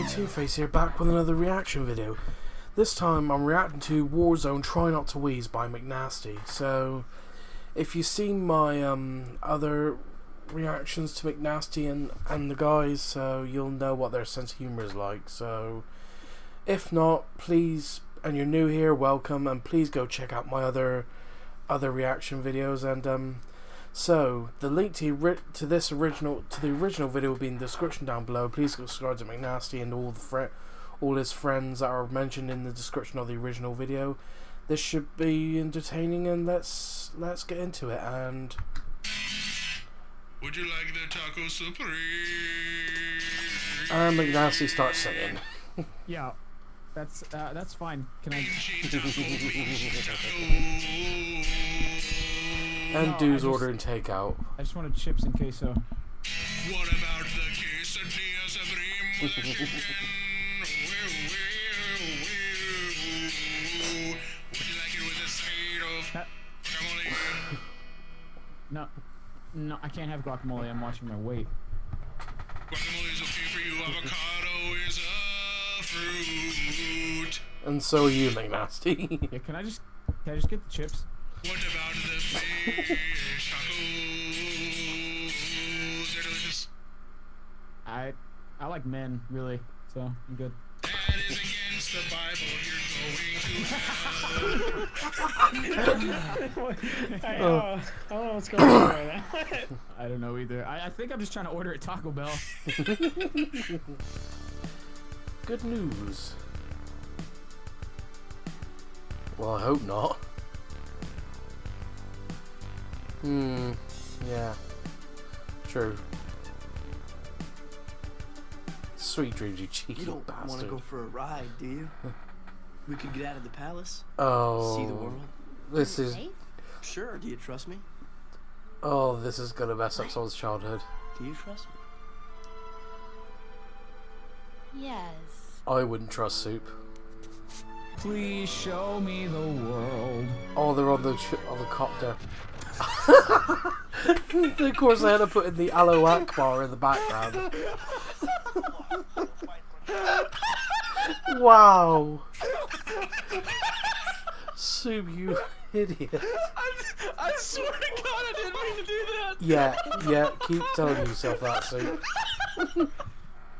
Two-Face here, back with another reaction video. This time I'm reacting to Warzone Try Not to Wheeze by McNasty. So if you've seen my other reactions to McNasty and the guys, so you'll know what their sense of humor is like. So if not, please, and you're new here, welcome, and please go check out my other reaction videos. And so the link to the original video will be in the description down below. Please subscribe to McNasty and all his friends that are mentioned in the description of the original video. This should be entertaining, and let's get into it. And would you like the taco supreme? And McNasty starts singing. Yeah, that's fine. Can I? And Dude's ordering takeout. I just wanted chips and queso. What about the quesadilla supreme? Would you like it with a side of guacamole? No, I can't have guacamole. I'm watching my weight. Guacamole is okay for you. Avocado is a fruit. And so are you, McNasty. Yeah, can I just get the chips? What about the fish tacos? They're delicious. I like men, really, so I'm good. That is against the Bible. You're going to I don't know what's going on right now. I don't know either. I think I'm just trying to order at Taco Bell. Good news. Well, I hope not. Yeah. True. Sweet dreams, you cheeky You don't bastard. want to go for a ride, do you? We could get out of the palace. Oh. See the world. This is... Sure, do you trust me? Oh, this is gonna mess up someone's childhood. Do you trust me? Yes. I wouldn't trust Soup. Please show me the world. Oh, they're on the copter. Of course, I had to put in the Aloe Akbar in the background. Wow. Soup, you idiot. I swear to God, I didn't mean to do that. Yeah, keep telling yourself that, Soup.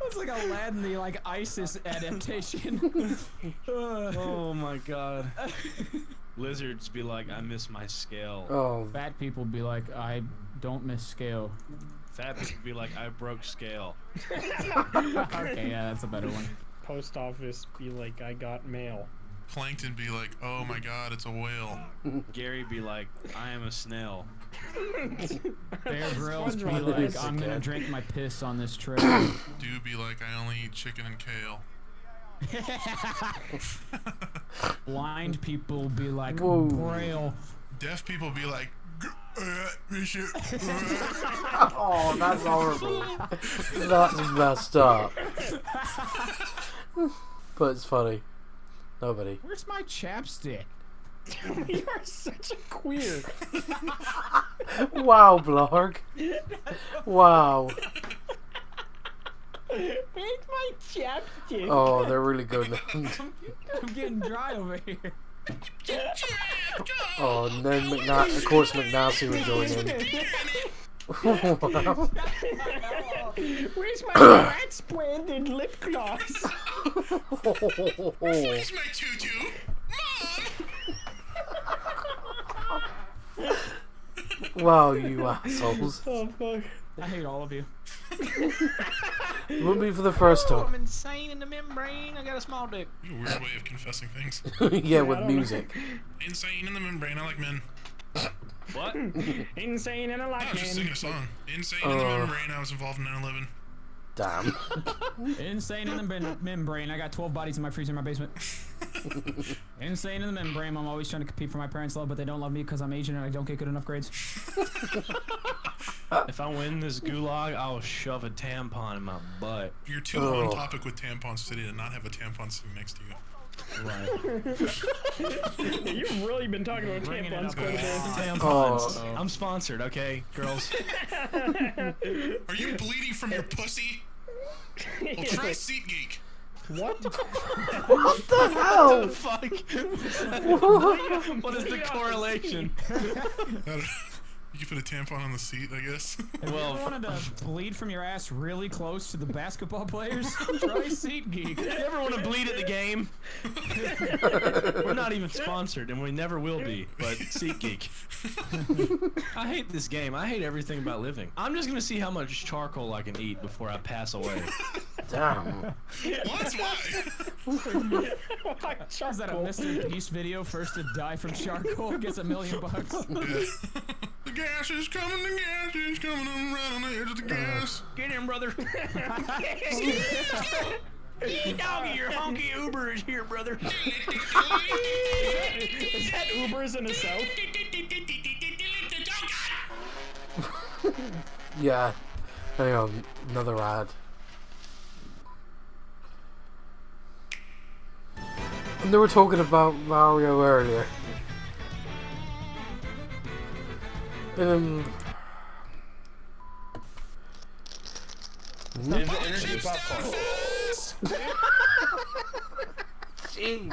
That's like Aladdin, the ISIS adaptation. Oh my God. Lizards be like, I miss my scale. Oh. Fat people be like, I don't miss scale. Fat people be like, I broke scale. Okay, yeah, that's a better one. Post office be like, I got mail. Plankton be like, oh my God, it's a whale. Gary be like, I am a snail. Bear Grylls be like, I'm gonna drink my piss on this trip. Dude be like, I only eat chicken and kale. Blind people be like, whoa. Braille. Deaf people be like, Oh, that's horrible. That's messed up. But it's funny. Nobody. Where's my chapstick? You are such a queer. Wow, Blarg. Wow. Where's my chapstick? Oh, they're really good. I'm getting dry over here. Oh, and then of course McNasty would join in. Wow. Where's my rat branded lip gloss? where's my tutu? Mom! Wow, you assholes. Oh, fuck. I hate all of you. Wouldn't be for the first I'm time. insane in the membrane. I got a small dick. A weird way of confessing things. Yeah, with music. Insane in the membrane, I like men. What? Insane and a I lot, was just singing a song. Insane in the membrane, I was involved in 9/11. Damn. Insane in the membrane. I got 12 bodies in my freezer in my basement. Insane in the membrane. I'm always trying to compete for my parents' love, but they don't love me because I'm Asian and I don't get good enough grades. If I win this gulag, I'll shove a tampon in my butt. You're too on topic with tampons today to not have a tampon sitting next to you. You've really been talking about Bringing it tampons up quite a bit. Tampons. Oh. I'm sponsored, okay, girls. Are you bleeding from your pussy? Well, try SeatGeek. What? What the hell? Fuck. What is the correlation? You can put a tampon on the seat, I guess. Well, You wanted to bleed from your ass really close to the basketball players? Try SeatGeek. you ever want to bleed at the game? We're not even sponsored, and we never will be. But SeatGeek. I hate this game. I hate everything about living. I'm just gonna see how much charcoal I can eat before I pass away. Damn. What? Why? Is that a Mr. Beast video? First to die from charcoal gets $1 million. The gas is coming, the gas is coming, I'm right on the edge of the gas. Get in, brother. Doggy, your honky Uber is here, brother. Is that Ubers in the South? Yeah. Hang on. Another ad. And they were talking about Mario earlier. Energy popcorn. Jeez.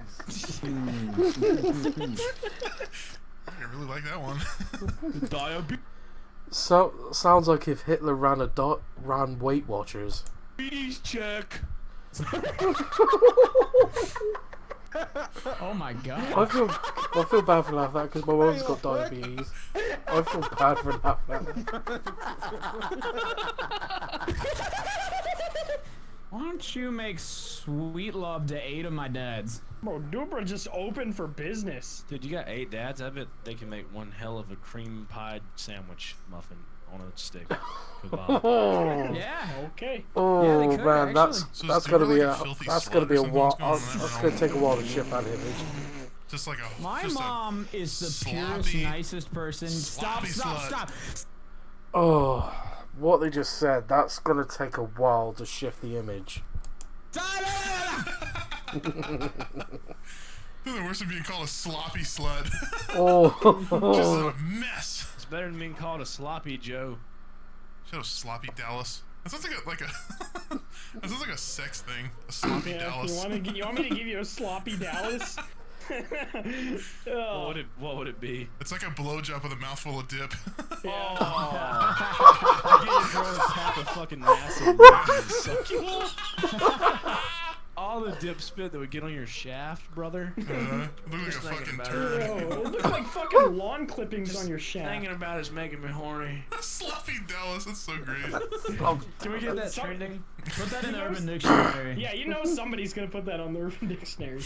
I really like that one. So sounds like if Hitler ran ran Weight Watchers. Diabetes check. Oh my god. I feel bad for laughing at that because my mum's got diabetes. I feel bad for laughing at that. Why don't you make sweet love to 8 of my dads? Bro, Dubra just open for business. Dude, you got 8 dads. I bet they can make one hell of a cream pie sandwich muffin on a stick. Kebab. Oh, Yeah. Okay. oh Yeah, they could, man, actually. So that's is gonna there be like a filthy that's slut gonna or be a something? while. What's going on That's there? gonna take a while to ship that image. Just like a. My just mom is the purest, sloppy- nicest person. Stop, sloppy stop, slut. stop. Oh, what they just said. That's gonna take a while to shift the image. Nothing worse than being called a sloppy slut. Oh, Just a mess. It's better than being called a sloppy Joe. Shut up, sloppy Dallas. That sounds like a that sounds like a sex thing. A sloppy Yeah, Dallas. you want me to give you a sloppy Dallas? Oh. What would it be? It's like a blowjob with a mouthful of dip. Oh. Get your girl to tap a fucking massive dick and suck you. All the dip spit that would get on your shaft, brother. It looked like a Just thinking fucking about turd. Bro, it looks like fucking lawn clippings on your shaft. Thinking about it's making me horny. Sloppy Dallas. That's so great. Can we get that Some- trending? Put that in the Urban Dictionary. Yeah, you know somebody's gonna put that on the Urban Dictionary.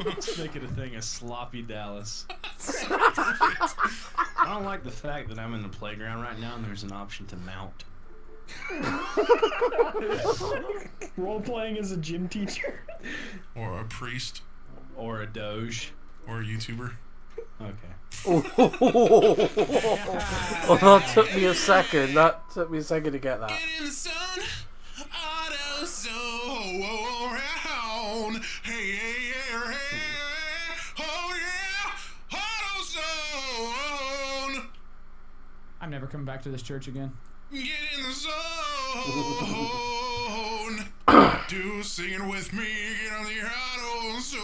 Let's make it a thing, a sloppy Dallas. I don't like the fact that I'm in the playground right now and there's an option to mount. Role playing as a gym teacher. Or a priest. Or a doge. Or a YouTuber. Okay. oh, that took me a second. That took me a second to get that. Get in the sun. Auto zone. Hey, hey, hey, hey. Oh yeah. Auto zone. I'm never coming back to this church again. Get in the zone. Do singing with me. Get on the auto zone.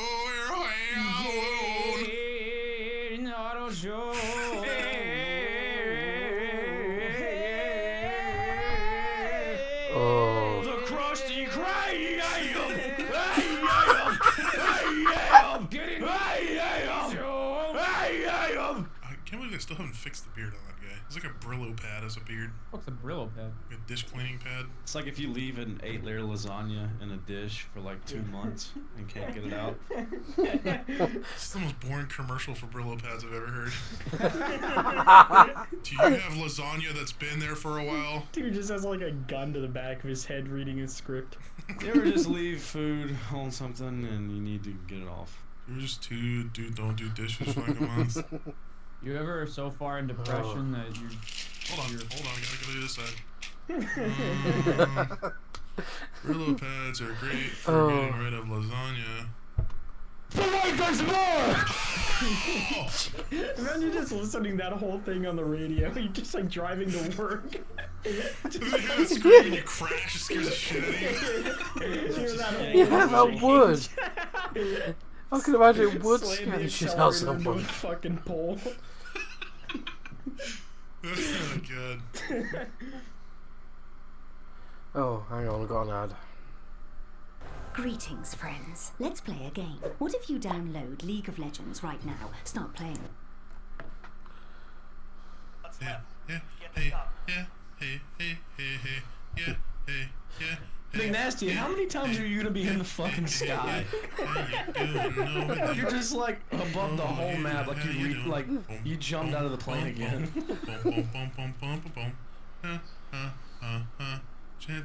In the auto show. Oh, The crusty cray. Getting I can't believe they still haven't fixed the beard on that guy. It's like a Brillo pad as a beard. What's a Brillo pad? Like a dish cleaning pad. It's like if you leave an 8-layer lasagna in a dish for like 2 months and can't get it out. It's the most boring commercial for Brillo pads I've ever heard. Do you have lasagna that's been there for a while? Dude just has like a gun to the back of his head reading his script. You ever just leave food on something and you need to get it off? You're just don't do dishes for like a month. You ever so far in depression that you Hold on, I gotta go to this side. Brillo pads are great for getting rid of lasagna. But wait, there's more! Imagine just listening that whole thing on the radio. You're just like driving to work. It's great when you crash, it scares the shit out of you. Hear that whole Yeah, that would. change. I can imagine it would Slam scare the the shit out of accelerator into a someone. fucking pole. Oh, God. Oh, hang on, I got an ad. Greetings, friends. Let's play a game. What if you download League of Legends right now? Start playing. Yeah, yeah, hey, yeah, hey, hey, hey, hey, yeah, hey, yeah. McNasty, how many times are you gonna be in the fucking sky? How you doing over there? You're just like above the whole map, like you jumped out of the plane again.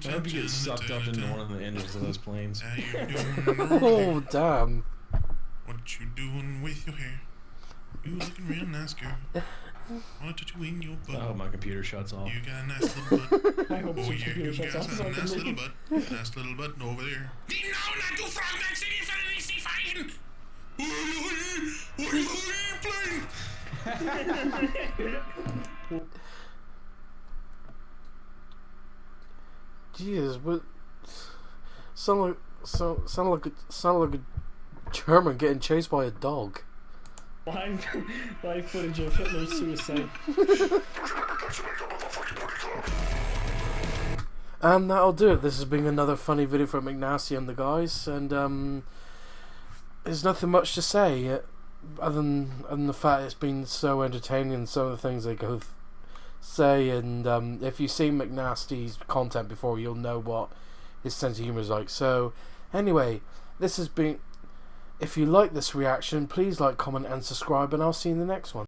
I hope you get sucked up into one of the engines of those planes. How you doing? Oh, damn. What you doing with your hair? You looking real nice, girl. What did you in your butt? I hope my computer shuts off. You got a nice little butt. I hope Oh some yeah, computer you shuts got off so a I can nice little leave. butt. Nice little butt over there. No, not too frog vaccine in front of the sea fighting. What are you playing? Jesus, but sound like a German getting chased by a dog. Live footage of Hitler's suicide. And that'll do it. This has been another funny video from McNasty and the guys, and there's nothing much to say other than the fact it's been so entertaining and some of the things they go say, and if you've seen McNasty's content before, you'll know what his sense of humor is like. So anyway, this has been, if you like this reaction, please like, comment and subscribe, and I'll see you in the next one.